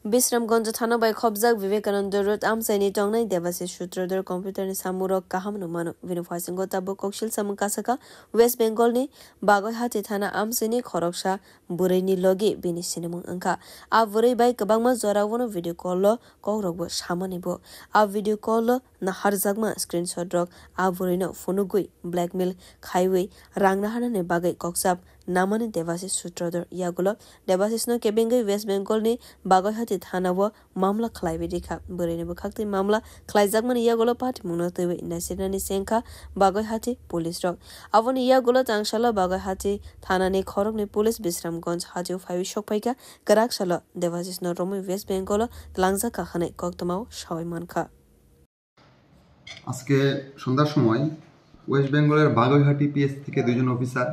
Bisramganj Thana by Khobzak Vivekananda Road Amsani Tongnai Devasis Sutradar Computer ni Samurok Kaham Numano Vinifasingo Tabo Kokshil Samunkasaka West Bengal ni Bagoy Hati Thana Amsani Khoroksha Burini Logi Bini Cinemung Anka A Vuri by Kabangma Zorawano video call lo Korogbo Shamanibo A video call lo Naharzagma screenshot drog A Vurino Funugui Blackmail Highway Rangnahana ne Bagay Koksap Namani Devasis Sutradar Yagulo Devasis no Kebengai West Bengal ni Bagoy Hati Thana wo Mamla Klaividika Burini Bukakti Mamla Klaizagman Yagulo Party Munotewe Nasinani Senka Bagoy Hati Police Dog Avon Yagulo Tangshala Bagoy Hati Thana ni Khorok ni Police Bisramganj Hati of Five Shokpaika Karakshala Devasis no Romi West Bengal Langza Kahane Koktamao Shawaimanka আজকে সন্ধ্যার সময় West বেঙ্গলের Baguiati PS থেকে দুজন officer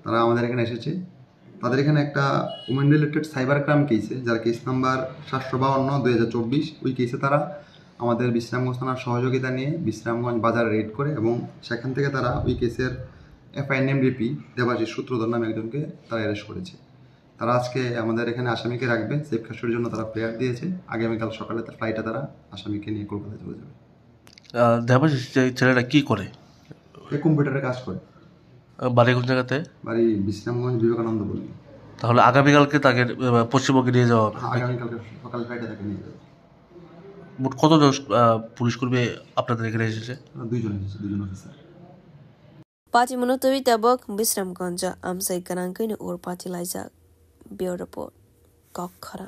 তারা আমাদের এখানে এসেছে তাদের এখানে একটা ওমেন রিলেটেড সাইবার ক্রাইম কেসে যার কেস নাম্বার 752/2024 ওই কেসে তারা আমাদের বিশ্রামগঞ্জ থানার সহযোগিতা নিয়ে বিশ্রামগঞ্জ বাজার রেড করে এবং সেখান থেকে তারা ওই কেসের এফআইএনএমডিপি দেবাশিস সূত্রধর নামে একজনকে তারা অ্যারেস্ট করেছে তারা আজকে আমাদের এখানে আসামিকে রাখবে সেফ কাস্টডির জন্য তারা প্রেয়ার দিয়েছে আগামীকাল সকালে তার ফ্লাইটে তারা আসামিকে নিয়ে কলকাতায় চলে যাবে দেবাশিস ছেলেটা কি করে কম্পিউটারে কাজ করে বাড়ি কোন জায়গাতে বাড়ি বিশ্রামগঞ্জ বিবেকানন্দ বলি তাহলে আগামীকালকে তাকে পশ্চিমবঙ্গে নিয়ে যাওয়া হবে আগামীকালকে সকাল ফ্লাইটে তাকে নিয়ে যাবে মোট কতজন পুলিশ কর্মী আপনাদের এখানে এসেছে দুইজন officer Party Munotawi Tabok Bisramganj Amsai Kanankini or Party Liza Bureau Report Kokhara